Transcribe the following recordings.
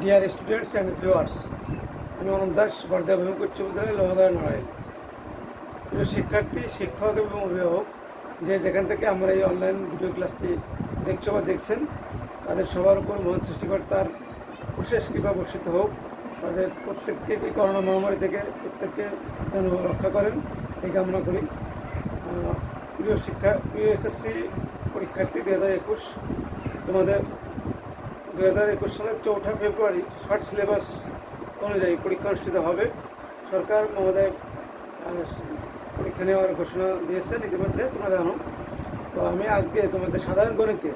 Dear students and viewers, আমি অনন্ত দাস বর্ধা ভূমিক উচ্চ বিদ্যালয় লোহাগাড়া নড়াইল। প্রিয় শিক্ষার্থী, শিক্ষক এবং অভিভাবক যে যেখান থেকে আমরা এই অনলাইন ভিডিও ক্লাসটি দেখছো বা দেখছেন, তাদের সবার উপর মহান সৃষ্টিকর্তার বিশেষ কৃপা বর্ষিত হোক। তাদের প্রত্যেককে এই করোনা মহামারী থেকে প্রত্যেককে যেন রক্ষা করেন এই কামনা করি। প্রিয় এসএসসি পরীক্ষার্থী 2021, তোমাদের 2021 সালের 4 ফেব্রুয়ারি শর্ট সিলেবাস অনুযায়ী পরীক্ষা অনুষ্ঠিত হবে। সরকার মহোদয় পরীক্ষা নেওয়ার ঘোষণা দিয়েছেন ইতিমধ্যে, তোমরা জানো। তো আমি আজকে তোমাদের সাধারণ গণিতে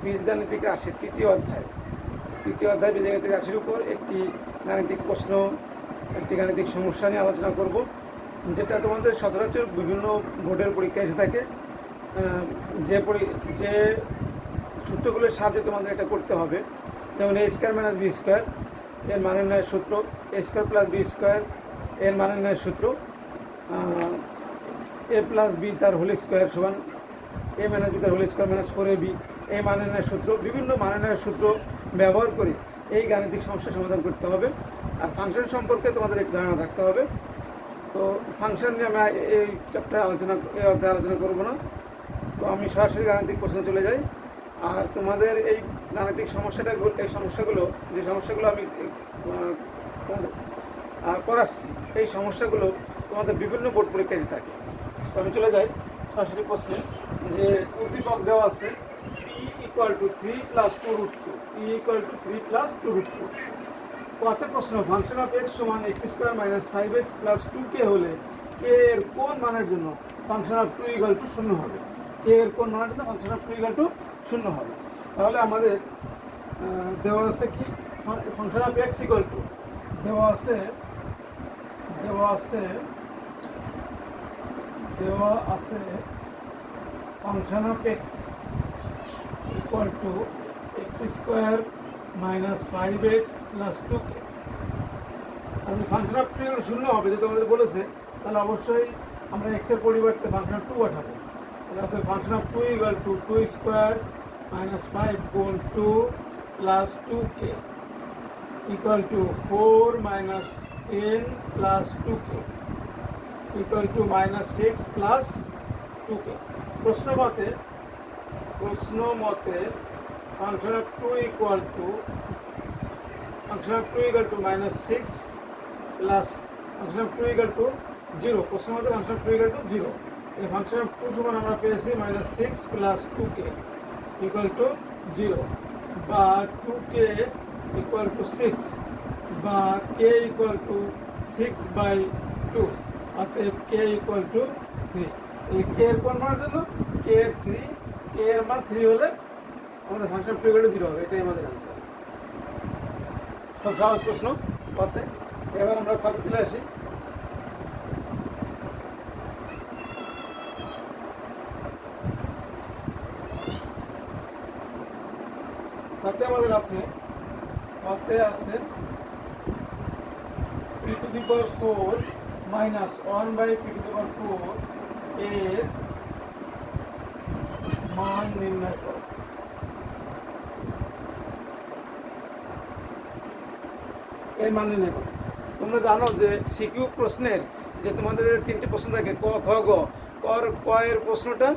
বীজগাণিতিক রাশির তৃতীয় অধ্যায় বীজগাণিতিক রাশির উপর একটি গাণিতিক প্রশ্ন, একটি গাণিতিক সমস্যা নিয়ে আলোচনা করব, যেটা তোমাদের সচরাচর বিভিন্ন বোর্ডের পরীক্ষা এসে থাকে। যে সূত্রগুলোর সাহায্যে তোমাদের এটা করতে হবে, যেমন এ স্কোয়ার মাইনাস বি স্কোয়ার এর মানের ন্যায় সূত্র, এ স্কোয়ার প্লাস বি স্কোয়ার এর মানের ন্যায় সূত্র, এ প্লাস বি তার হোল স্কোয়ার সমান এ মাইনাস বি তার হোল স্কোয়ার মাইনাস 4ab এই মানের ন্যায় সূত্র, বিভিন্ন মানের ন্যায় সূত্র ব্যবহার করে এই গাণিতিক সমস্যা সমাধান করতে হবে। আর ফাংশন সম্পর্কে তোমাদের একটু ধারণা থাকতে হবে। তো ফাংশন নিয়ে আমি এই অধ্যায়ে আলোচনা করবো না। তো আমি সরাসরি গাণিতিক প্রশ্নে চলে যাই। আর তোমাদের এই গাণিতিক যে সমস্যাগুলো আমি করাচ্ছি, এই সমস্যাগুলো তোমাদের বিভিন্ন বোর্ড পরীক্ষায় থাকে। তো আমি চলে যাই সরাসরি প্রশ্নে। যে উদ্দীপক দেওয়া আছে P = 3 + 2√2, P = 3 + 2√2। কত প্রশ্ন, ফাংশন অফ x সমান x² - 5x + 2k হলে k এর কোন মানের জন্য ফাংশন অফ 2 = 0 হবে? k এর কোন মানের জন্য ফাংশন অফ 2 = 0 হবে? তাহলে আমাদের দেওয়া আছে কি, ফাংশন অফ x দেওয়া আছে function of x = x² - 5x + 2k। তাহলে ফাংশন অফ 2 0 হবে, যেটা আমাদের বলেছে। তাহলে অবশ্যই আমরা x এর পরিবর্তে ফাংশন অফ 2 বসাবো। তাহলে ফাংশন অফ 2 = 2² - 5 গুণ 2 + 2k = 4 - 10 + 2k = -6 + 2k। প্রশ্ন মতে function of 2 = -6 plus function of 2 = 0। প্রশ্ন মতে ফাংশন অফ 2 = 0। এই ফাংশন অফ 2 সমান আমরা পেয়েছি -6 + 2k = 0, বা 2k = 6, বা k = 6/2, অতএব k = 3। এই k এর কোন মানের জন্য? k এর মান 3 হলে আমাদের ফাংশন অফ 2 = 0 হবে। এটাই আমাদের অ্যান্সার। খুব সহজ প্রশ্ন করতে। এবার আমরা খাতে চলে আসি। খাতে আমাদের আছে p⁴ - 1/p⁴ এর মান নির্ণয় করো। তোমরা জানো যে সিকিউ প্রশ্নের যে তোমাদের 3টি প্রশ্ন থাকে, ক, খ, গ। ক এর প্রশ্নটা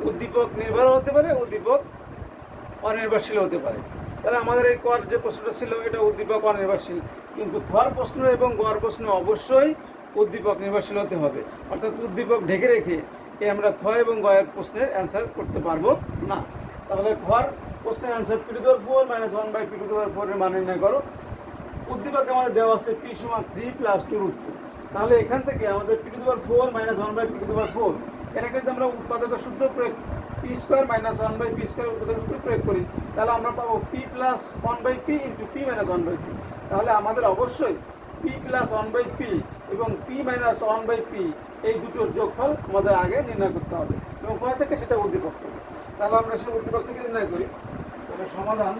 উদ্দীপক নির্ভর হতে পারে, উদ্দীপক অনির্ভরশীল হতে পারে। তাহলে আমাদের এই কর যে প্রশ্নটা ছিল, এটা উদ্দীপক অনির্ভরশীল। কিন্তু খর প্রশ্ন এবং গড় প্রশ্ন অবশ্যই উদ্দীপক নির্ভরশীল হতে হবে। অর্থাৎ উদ্দীপক ঢেকে রেখে আমরা খ এবং গয়ের প্রশ্নের অ্যান্সার করতে পারবো না। তাহলে খর প্রশ্নের অ্যান্সার p⁴ - 1/p⁴ এর মান নির্ণয় করো। উদ্দীপকে আমাদের দেওয়া আছে p = 3 + 2√2। তাহলে এখান থেকে আমাদের p⁴ - 1/p⁴ এটাকে যদি আমরা উৎপাদক সূত্র প্রয়োগ, p² - 1/p² উৎপাদক সূত্র প্রয়োগ করি, তাহলে আমরা পাবো p + 1/p × p - 1/p। তাহলে আমাদের অবশ্যই p + 1/p এবং p - 1/p এই দুটোর যোগফল আমাদের আগে নির্ণয় করতে হবে, এবং কোথা থেকে? সেটা উদ্দীপক থেকে। তাহলে আমরা সেটা উদ্দীপক থেকে নির্ণয় করি। তাহলে সমাধান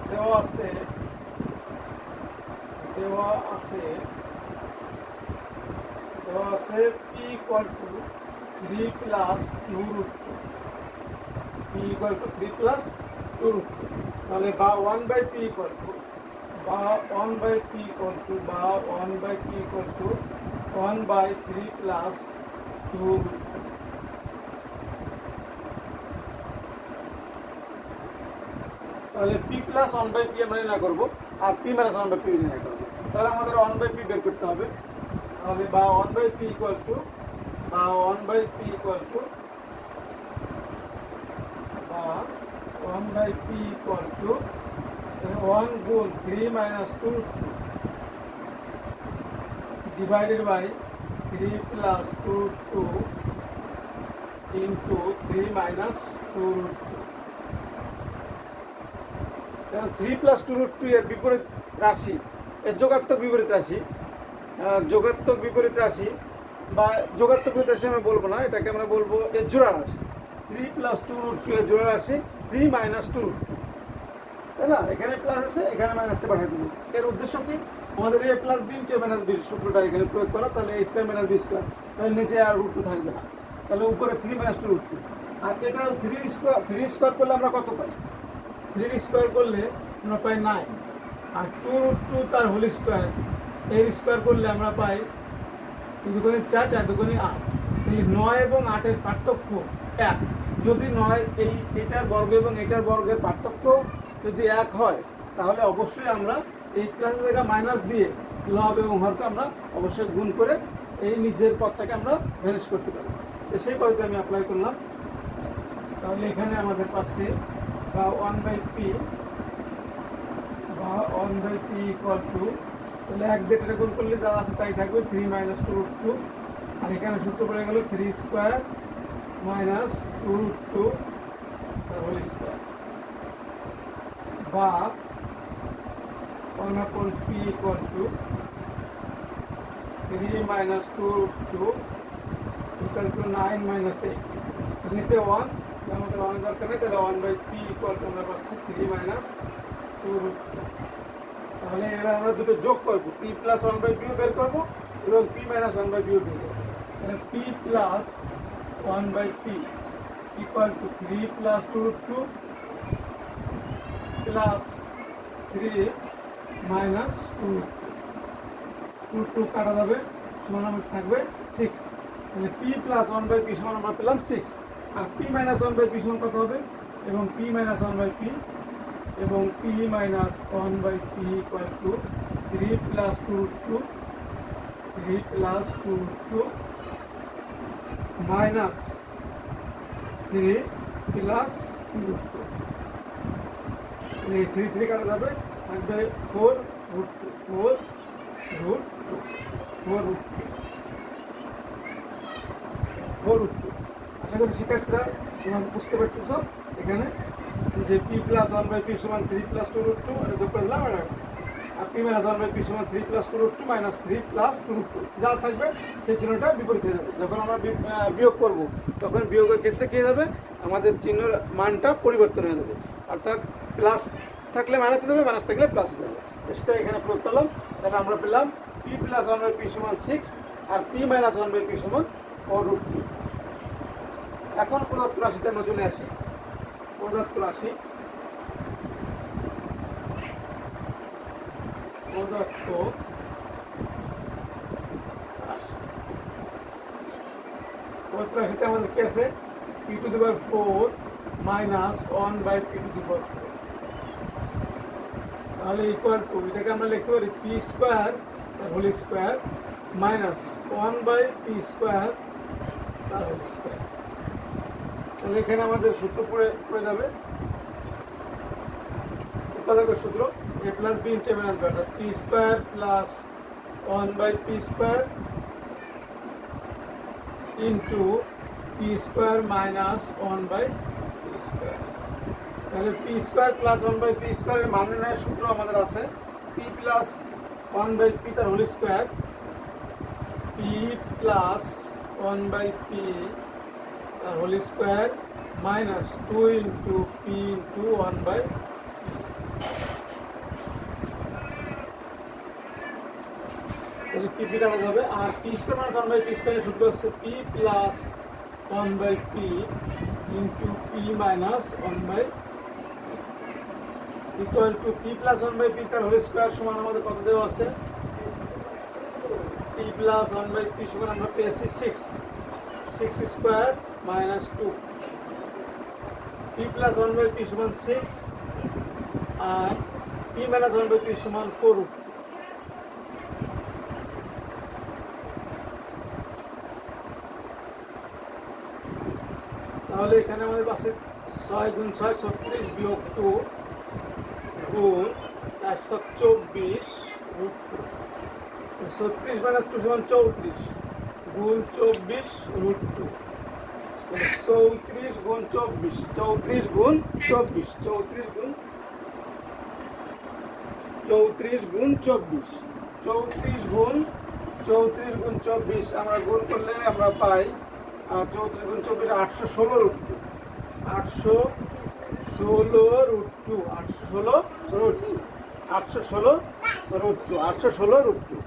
দেওয়া আছে p = 3 + 2√2। P equal to 3 plus 2 root 2, তাহলে বা 1 by P equal to 1 by 3 plus 2 root 2। তাহলে পি প্লাস 1 বাই পি আমরা নির্ণয় করবো, আর পি মাইনাস 1 বাই পি নির্ণয় করবো। তাহলে আমাদের 1 বাই পি বের করতে হবে। তাহলে বা 1 by P equal to 1 by 1 গুণ 3 minus 2 root 2 divided by 3 plus 2 root 2 into 3 minus 2 root 2। 3 plus 2 root 2 এর বিপরীত রাশি, এর যোগাত্মক বিপরীত রাশি, বা যোগাত্মক বিপরীত রাশি আমরা বলবো না, এটাকে আমরা বলবো এর জোড়া রাশি। 3 প্লাস 2 রুট 2 এর জোড়া রাশি 3 মাইনাস 2 রুট 2, তাই না? এখানে প্লাস আছে, এখানে মাইনাসটা পাঠিয়ে দেবো। এর উদ্দেশ্য কি? আমাদের এ প্লাস বি ইন্টু এ মাইনাস বির সূত্রটা এখানে প্রয়োগ করা। তাহলে এ স্কোয়ার মাইনাস বি স্কোয়ার, তাহলে নিচে আর রুট 2 থাকবে না, তাহলে উপরে 3 মাইনাস 2 রুট 2। আর এটা 3 স্কোয়ার করলে আমরা কত পাই? 3 স্কোয়ার করলে আমরা পাই 9, আর 2 রুট 2 তার হোল স্কোয়ার, এর স্কোয়ার করলে আমরা পাই 2 দুগুণে 4, 4 দুগুণে 8। তাহলে 9 এবং 8-এর পার্থক্য 1। যদি 9 এটার বর্গ এবং এটার বর্গের পার্থক্য যদি 1 হয়, তাহলে অবশ্যই আমরা এই প্লাসের জায়গায় মাইনাস দিয়ে লব এবং হরকে আমরা অবশ্যই গুণ করে এই নিচের পদটাকে আমরা ভ্যানিশ করতে পারি। তো সেই পদ্ধতি আমি অ্যাপ্লাই করলাম। তাহলে এখানে আমাদের পাশে বা 1 বাই পি ইকুয়াল টু, তাহলে 1 দিয়ে এটা গুণ করলে যা আছে তাই থাকবে, 3 মাইনাস 2 রুট 2। আর এখানে সূত্র পড়ে গেল 3 square minus 2 root 2 whole square, বা 1 upon p equal to 3 minus 2 root 2 equal to 9 minus 8। নিচে 1, আমাদের 1 দরকার নেই, তাহলে 1 বাই পি ইকুয়াল টু আমরা পাচ্ছি 3 মাইনাস 2 রুট 2। তাহলে এবার আমরা দুটো যোগ করবো, পি প্লাস 1 বাই পিও বের করবো এবং পি মাইনাস 1 বাই পিও বের করবো। তাহলে P plus 1 by P equal to 3 plus 2 root 2 plus 3 minus 2 2 কাটা যাবে, সমান আমাদের থাকবে 6। তাহলে পি প্লাস 1 বাই পি সমান আমরা পেলাম 6। আর পি মাইনাস 1 বাই পি সমান কত হবে? এবং পি মাইনাস 1 বাই পি এবং P minus 1 by P equal to 3 plus 2 root 2 minus 3 plus 2 root 2। এই 3 কাটা যাবে, থাকবে 4 রুট 2। আশা করি শিক্ষার্থীরা তোমরা বুঝতে পারতেছ এখানে যে পি প্লাস 1 বাই পি সমান 3 প্লাস 2 রুট 2, এটা যোগ করে দিলাম। আর পি মাইনাস 1 বাই পি সমান 3 plus 2 root 2 minus 3 plus 2 root 2, যা থাকবে সেই চিহ্নটা বিপরীত হয়ে যাবে। যখন আমরা বিয়োগ করব, তখন বিয়োগের ক্ষেত্রে কী যাবে? আমাদের চিহ্নের মানটা পরিবর্তন হয়ে যাবে, অর্থাৎ প্লাস থাকলে মাইনাস হয়ে যাবে, মাইনাস থাকলে প্লাস হয়ে যাবে। সেটা এখানে প্রয়োগ করলাম। তাহলে আমরা পেলাম পি প্লাস 1 বাই পি সমান 6 আর পি মাইনাস 1 বাই পি সমান 4 রুট 2। এখন প্রদত্ত রাশিতে আমরা চলে আসি। প্রদত্ত রাশি রাশিতে আমাদের কি আছে? P to the power 4 minus 1 by p to the power 4। তাহলে ইকুয়াল টু, এটাকে আমরা লিখতে পারি p square whole square minus 1 by p square তার হোল স্কোয়ার। তাহলে এখানে আমাদের সূত্র পড়ে যাবে, উৎপাদকের সূত্র a plus B into A minus b, অর্থাৎ p square plus 1 by p square into p square minus 1 by p square. তাহলে p square plus 1 by p স্কোয়ারের মান নির্ণয়ের সূত্র আমাদের আছে পি প্লাস 1 বাই পি তার whole square, p plus 1 by p তার whole square minus 2 into p into 1 by P. তাহলে পি কাটা যাবে, আর p square minus 1 by p স্কোয়ারের সূত্র হচ্ছে p plus 1 by p into p minus 1 by equal to p plus 1 by p তার whole square সমান আমাদের কত দেওয়া আছে p plus 1 by p সমান আমরা পেয়েছি 6 square minus 2 p plus 1 by p সমান 6 আর p minus 1 by p সমান 4 তাহলে এখানে আমাদের পাশে 6 গুণ 6 36 বিয়োগ 2 গুণ 424 রুট 2 36 মাইনাস 2 সমান 34 গুণ 24 রুট 2 34 গুণ 24 34 গুণ 24 34 গুণ 34 গুণ 24 34 গুণ 24 আমরা গুণ করলে আমরা পাই 34 গুণ 24 816 root 2 816 root 2 816 root 2 816 root 2 816 root 2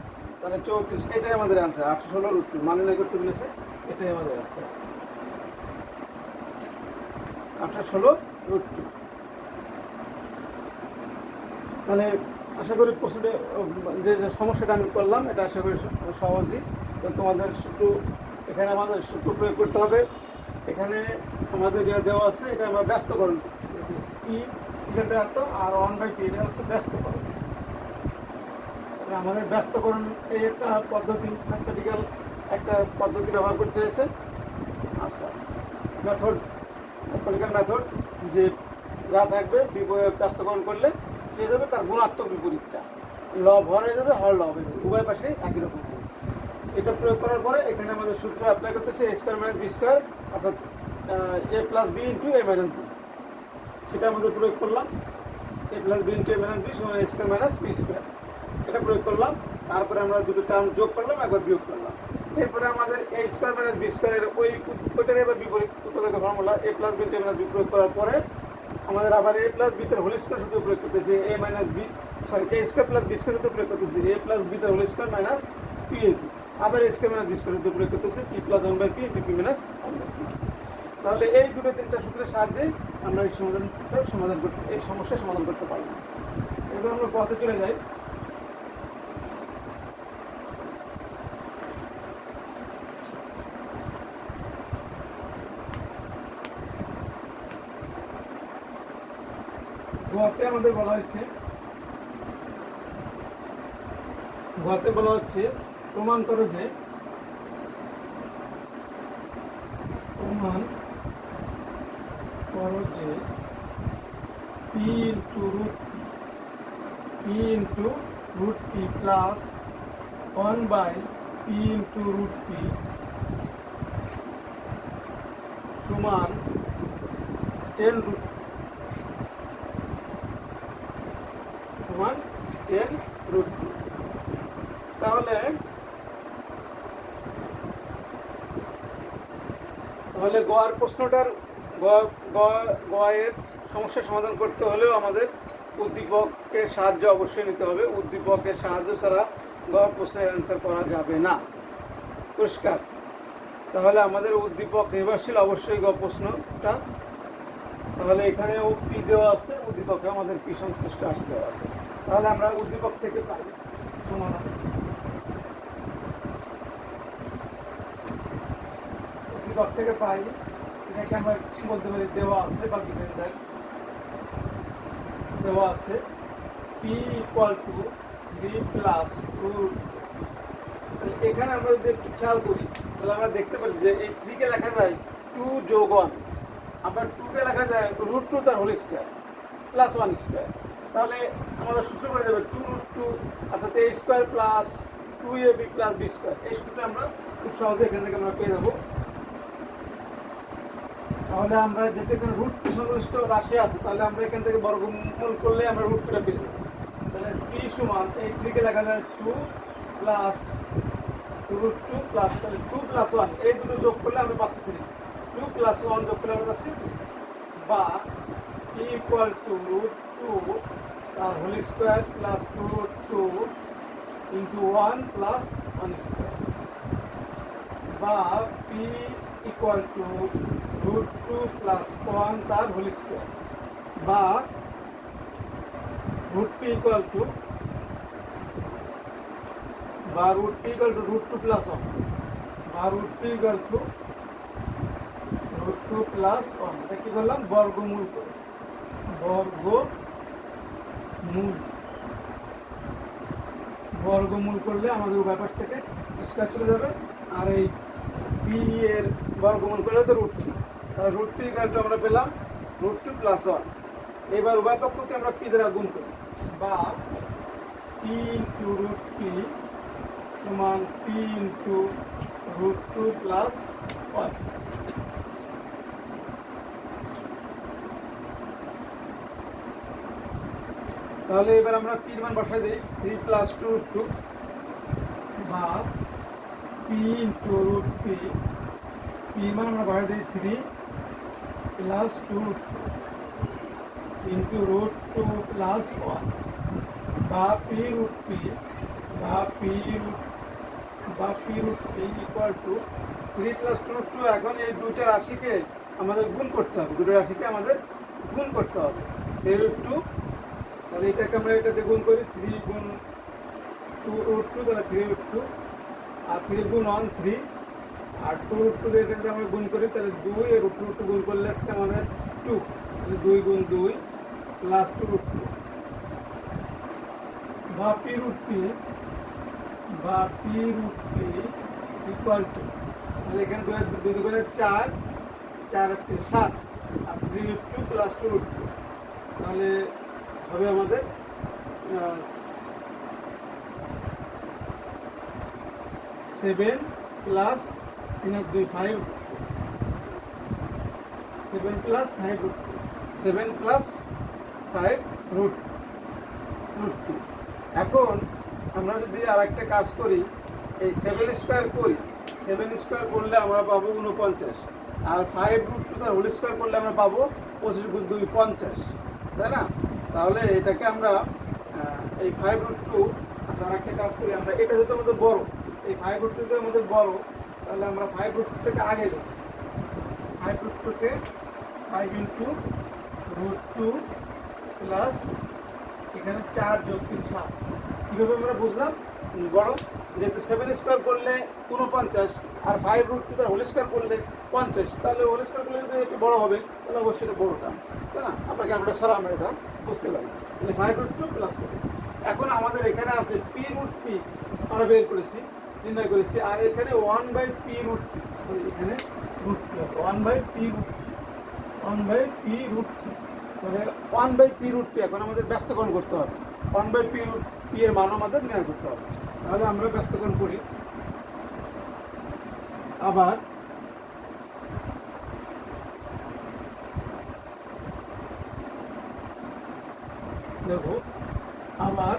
তাহলে 34 এটাই আমাদের অ্যান্সার 816 রুট 2 মানে না করতে বলেছে এটাই আমাদের অ্যান্সার 816 রুট 2 তাহলে আশা করি প্রশ্নটা যে সমস্যাটা আমি করলাম এটা আশা করি সহজই তোমাদের শুধু এখানে আমাদের সূত্র প্রয়োগ করতে হবে এখানে আমাদের যেটা দেওয়া আছে এটা আমরা ব্যস্তকরণ পি এটা এত আর 1 বাই পি এটা হচ্ছে ব্যস্তকরণ আমাদের ব্যস্তকরণ এই একটা পদ্ধতি ম্যাথমেটিক্যাল একটা পদ্ধতি ব্যবহার করতে হয়েছে আচ্ছা মেথড ম্যাথমেটিক্যাল মেথড যে যা থাকবে ব্যস্তকরণ করলে কী হয়ে যাবে তার গুণাত্মক বিপরীতটা লব হর হয়ে যাবে হর লব হয়ে যাবে উভয় পাশেই একই রকম এটা প্রয়োগ করার পরে এখানে আমাদের সূত্র অ্যাপ্লাই করতেছে এ স্কোয়ার মাইনাস বি স্কোয়ার অর্থাৎ এ প্লাস বি ইন্টু এ মাইনাস বি সেটা আমাদের প্রয়োগ করলাম এ প্লাস বি ইন্টু এ মাইনাস বি সমান এ স্কোয়ার মাইনাস বি স্কোয়ার এটা প্রয়োগ করলাম তারপরে আমরা দুটো টার্ম যোগ করলাম একবার বিয়োগ করলাম এরপরে আমাদের এ স্কোয়ার মাইনাস বি স্কোয়ারের ওইটার এবার বিপরীত উপযোগী formula A plus B into A minus B প্রয়োগ করার পরে আমাদের আবার এ প্লাস বি তার হোল স্কোয়ার সূত্র প্রয়োগ করতেছে A minus B sorry A square plus B square সূত্র প্রয়োগ করতেছে এ প্লাস বি তার whole square minus P A B আবার A square minus B square সূত্র প্রয়োগ করতেছে P plus 1 by P into P minus 1 by P তাহলে এই দুটো তিনটা সূত্রের সাহায্যে আমরা এই সমাধান করতে এই সমস্যার সমাধান করতে পারি এবার আমরা পথে চলে যাই গোয়াতে আমাদের বলা হয়েছে গোয়াতে বলা হচ্ছে প্রমাণ করো যে P into root P plus 1 by P into root P সমান 10 রুট সমান 10 রুট 2 তাহলে গয়ের প্রশ্নটার গয়ের সমস্যার সমাধান করতে হলেও আমাদের উদ্দীপকের সাহায্য অবশ্যই নিতে হবে উদ্দীপকের সাহায্য ছাড়া গ প্রশ্নের অ্যান্সার করা যাবে না পরিষ্কার তাহলে আমাদের উদ্দীপক নির্ভরশীল অবশ্যই গ প্রশ্নটা তাহলে এখানেও পি দেওয়া আছে উদ্দীপকে আমাদের পি সংশ্লিষ্ট রাশি দেওয়া আছে তাহলে আমরা উদ্দীপক থেকে পাই সমাধান উদ্দীপক থেকে পাই এটাকে আমরা কি বলতে পারি দেওয়া আছে বা গিভেন দ্যাট দেওয়া আছে P equal to 3 plus root তাহলে এখানে আমরা যদি একটু খেয়াল করি তাহলে আমরা দেখতে পারি যে এই 3 কে লেখা যায় 2 যোগ 1 আবার 2 কে লেখা যায় রুট 2 তার হোল স্কয়ার প্লাস 1 স্কয়ার তাহলে আমাদের সূত্র পড়ে যাবে 2 রুট 2 অর্থাৎ a square plus 2ab plus b square এই সূত্রটা আমরা খুব সহজে এখান থেকে আমরা পেয়ে যাব তাহলে আমরা যেহেতু এখানে রুট সংশ্লিষ্ট রাশি আছে তাহলে আমরা এখান থেকে বর্গমূল করলে আমরা রুটটা পেয়ে যাব তাহলে p সমান এই 3 কে লেখা যায় 2 প্লাস রুট 2 প্লাস তাহলে 2 প্লাস 1 এই দুটো যোগ করলে আমরা পাচ্ছি 3 2 প্লাস 1 যোগ করলে আমরা পাচ্ছি 3 বা p ইকুয়াল টু রুট 2 তার whole square plus root 2 into 1 plus 1 square বা p equal to root two plus one তার হোল স্কোয়ার, বা root P equal to root two plus one, বা root P equal to root two plus one. এটা কী করলাম? বর্গমূল করে, বর্গমূল করলে আমাদের উভয় পাশ থেকে স্কয়ার চলে যাবে, আর এই পি এর বর্গমূল করলে তো রুট পি, তাহলে রুট পি ইকুয়াল টু আমরা পেলাম রুট টু প্লাস ওয়ান। এবার উভয় পক্ষকে আমরা পি দ্বারা গুণ করি, বা পি ইন্টু রুট পি সমান P into root two plus one. তাহলে এবার আমরা পির মান বসাই দিই, 3 প্লাস 2 রুট 2, বা পি ইন্টু রুট পি, পির মান আমরা বসাই দিই 3 plus 2 root 2 into root 2 plus 1, বা P root P equal to 3 plus 2 root 2। এখন এই দুইটা রাশিকে আমাদের গুণ করতে হবে, 3 রুট 2, তাহলে এটাকে আমরা এটাতে গুণ করি, 3 গুণ 2 রুট 2, তাহলে 3 রুট 2, আর 3 গুণ 1 3, আর 2 রুট 2 দিয়ে এটাকে আমরা গুণ করি, তাহলে 2 এর রুট 2 গুণ করলে আসছে আমাদের 2, তাহলে 2 গুণ 2 প্লাস 2 রুট 2, বা P root P equal to, তাহলে এখানে 2 দুগুণে 4, 4 আর 3 7, আর 3 রুট 2 প্লাস 2 রুট 2, তাহলে হবে আমাদের 7 প্লাস 3 আর 2 5, 7 প্লাস 5 রুট 2, 7 প্লাস 5 রুট 2। এখন আমরা যদি আর একটা কাজ করি, এই 7 স্কোয়ার করি, 7 স্কোয়ার করলে আমরা পাবো 49, আর 5 রুট 2 তার হোল স্কোয়ার করলে আমরা পাবো 25 গুণ 2 50, তাই না? তাহলে এটাকে আমরা এই 5 রুট 2, আচ্ছা আর একটা কাজ করি, আমরা এটা যেহেতু আমাদের বড়, এই 5 রুট 2 আমাদের বড়, তাহলে আমরা 5 রুট 2টাকে আগে লিখি, 5 রুট 2কে 5 ইন্টু রুট 2 প্লাস এখানে 4 যোগ 3 7। কীভাবে আমরা বুঝলাম? বড়, যেহেতু 7 স্কোয়ার করলে 49, আর 5 রুট 2 তার হোল স্কোয়ার করলে 50, তাহলে হোল স্কোয়ার করলে যদি একটু বড় হবে, তাহলে অবশ্যই এটা বড়টা, তাই না? আমরা ক্যালকুলেটার ছাড়া আমরা এটা বুঝতে পারি। তাহলে 5 রুট 2 প্লাস 7। এখন আমাদের এখানে আছে পি রুট পি, আমরা বের করেছি, নির্ণয় করেছি, আর এখানে 1/p রুট পি, সরি এখানে রুট পি হবে 1/p রুট পি, তাহলে 1/p রুট পি এখন আমাদের ব্যস্তকরণ করতে হবে, 1/p রুট পি এর মান আমাদের নির্ণয় করতে হবে। তাহলে আমরা ব্যস্তকরণ করি, আবার দেখো, আবার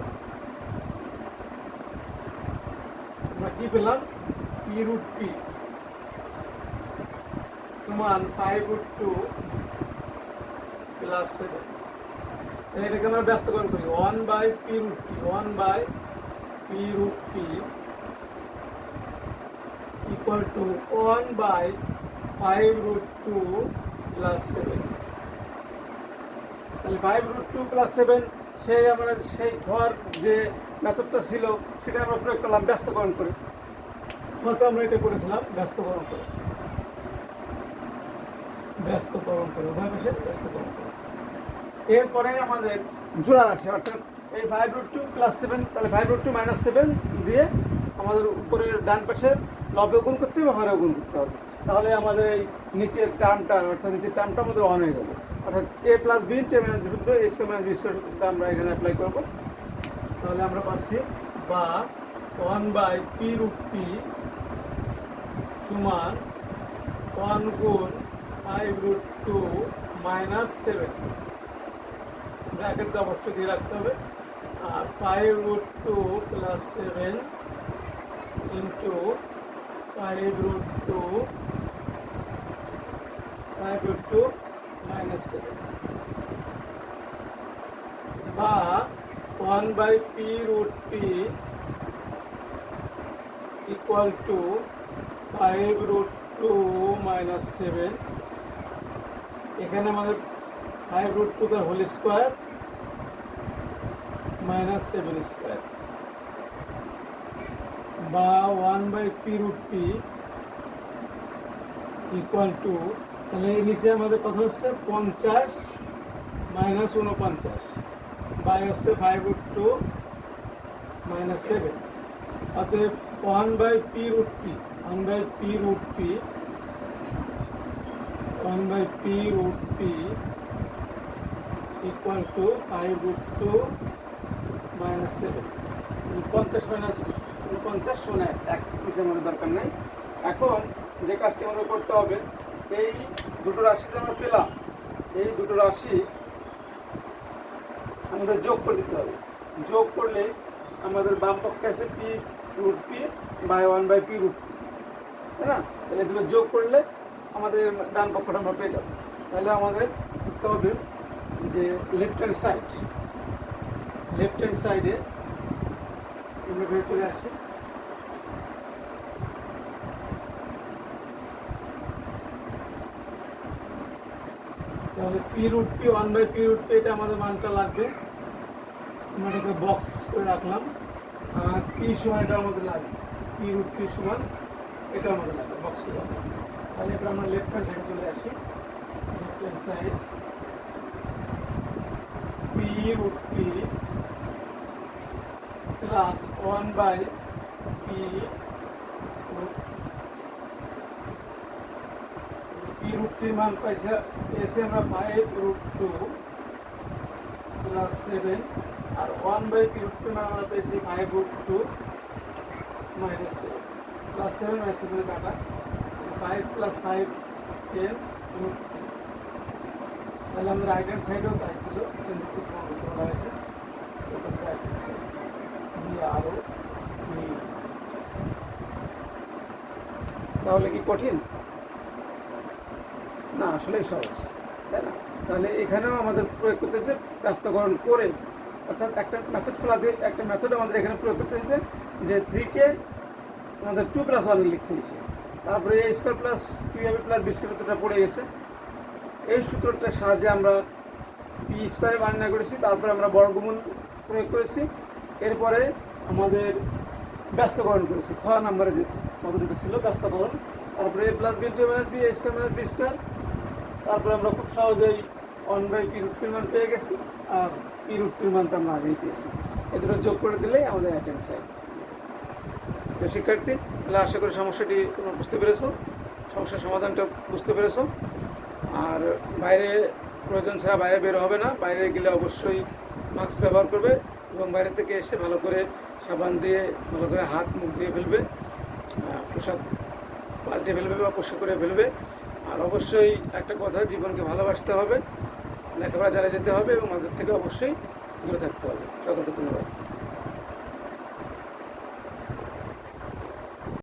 আমরা কি পেলাম? পি রুট পি সমান 5 রুট 2 প্লাস 7, এটাকে আমরা ব্যস্তকরণ করি, 1/p root P equal to 1/5 root 2 plus 7। তাহলে 5 রুট 2 প্লাস 7 সেই ঘর যে মেথডটা ছিল সেটা আমরা প্রয়োগ করলাম ব্যস্তকরণ করে, হয়তো আমরা এটা করেছিলাম ব্যস্তকরণ করে উভয় পাশে ব্যস্তকরণ করে। এরপরে আমাদের জোড়া রাশি, অর্থাৎ এই 5 রুট 2 প্লাস 7, তাহলে 5 রুট 2 মাইনাস 7 দিয়ে আমাদের উপরের ডান পাশের লবেও গুণ করতে হবে, হরেও গুণ করতে হবে, তাহলে আমাদের এই নিচের টার্মটা, অর্থাৎ নিচের টার্মটা আমাদের অন হয়ে যাবে, অর্থাৎ a plus B into a minus B সূত্র, a square minus B square সূত্রটা আমরা এখানে অ্যাপ্লাই করব। তাহলে আমরা পাচ্ছি, বা 1/p রুট পি সমান 1 গুণ 5 রুট 2 মাইনাস 7, ব্র্যাকেটটা অবশ্যই দিয়ে রাখতে হবে, আর 5 root 2 plus 7 into 5 root 2 minus 7, বা 1/p root P equal to 5 root 2 minus 7, এখানে আমাদের 5√2 তার হোল স্কোয়ার মাইনাস 7 স্কোয়ার বা 1/p√p ইকুয়াল টু, তাহলে এই নিচে আমাদের কথা হচ্ছে 50 মাইনাস 49 বাই হচ্ছে 5√2 মাইনাস 7, অতএব 1/p√p 1/p√p equal to 5√2 minus 7, 50 minus 49 সমান 1 কিছু আমাদের দরকার নেই। এখন যে কাজটি আমাদের করতে হবে, এই দুটো রাশি যে আমরা পেলাম, এই দুটো রাশি আমাদের যোগ করে দিতে হবে। যোগ করলে আমাদের বাম পক্ষে আছে p√p বাই 1/p√p, তাই না? তাহলে দুটো যোগ করলে আমাদের ডান পক্ষটা আমরা পেয়ে যাবো। তাহলে আমাদের করতে হবে যে লেফট হ্যান্ড সাইডে আমরা বের চলে আসি। তাহলে p√p 1/p√p এটা আমাদের মানটা লাগবে, আমরা এটাকে বক্স করে রাখলাম। আর p সমান এটা আমাদের লাগবে, p√p সমান এটা আমাদের লাগবে, বক্স করে রাখলাম। তাহলে এবার আমরা লেফট হ্যান্ড সাইডে চলে আসি। Left hand side p√p plus 1/p√p মান পাইছে এসে আমরা 5√2 প্লাস 7, আর 1/p√p মান আমরা পেয়েছি 5√2 মাইনাস 7, প্লাস 7 মাইনাস 7 কাটা, 5 প্লাস 5 10 √p। তাহলে আমাদের রাইট হ্যান্ড সাইডেও তাই ছিল, কিন্তু বলা হয়েছে রাইট হ্যান্ড সাইড আরও। তাহলে কি কঠিন না? আসলেই সহজ, তাই না? তাহলে এখানেও আমাদের প্রয়োগ করতেছে ব্যস্তকরণ করে, অর্থাৎ একটা মেথড ফেলা দিয়ে একটা মেথড আমাদের এখানে প্রয়োগ করতেছে যে 3কে আমাদের 2+1 লিখতে হয়েছে, তারপরে a² plus 2ab plus b² সূত্রটা পড়ে গেছে। এই সূত্রটার সাহায্যে আমরা p² বান্না করেছি, তারপরে আমরা বর্গমূল প্রয়োগ করেছি, এরপরে আমাদের ব্যস্তকরণ করেছি। খ নম্বরে যে পদ্ধতিটা ছিল ব্যস্তকরণ, তারপরে a plus b into minus b, a² minus b², তারপরে আমরা খুব সহজেই 1/p√p মান পেয়ে গেছি, আর p√p মান তো আমরা আগেই পেয়েছি। এ দুটো যোগ করে দিলেই আমাদের রাইট হ্যান্ড সাইড। শিক্ষার্থী, তাহলে আশা করি সমস্যাটি তোমরা বুঝতে পেরেছো, সমস্যার সমাধানটা বুঝতে পেরেছো। আর বাইরে প্রয়োজন ছাড়া বাইরে বের হবে না, বাইরে গেলে অবশ্যই মাস্ক ব্যবহার করবে এবং বাইরে থেকে এসে ভালো করে সাবান দিয়ে ভালো করে হাত মুখ দিয়ে ফেলবে, পোশাক পাল্টে ফেলবে বা পোশাক করে ফেলবে। আর অবশ্যই একটা কথা, জীবনকে ভালোবাসতে হবে, লেখাপড়া চালিয়ে যেতে হবে এবং আমাদের থেকে অবশ্যই দূরে থাকতে হবে। সকলকে ধন্যবাদ।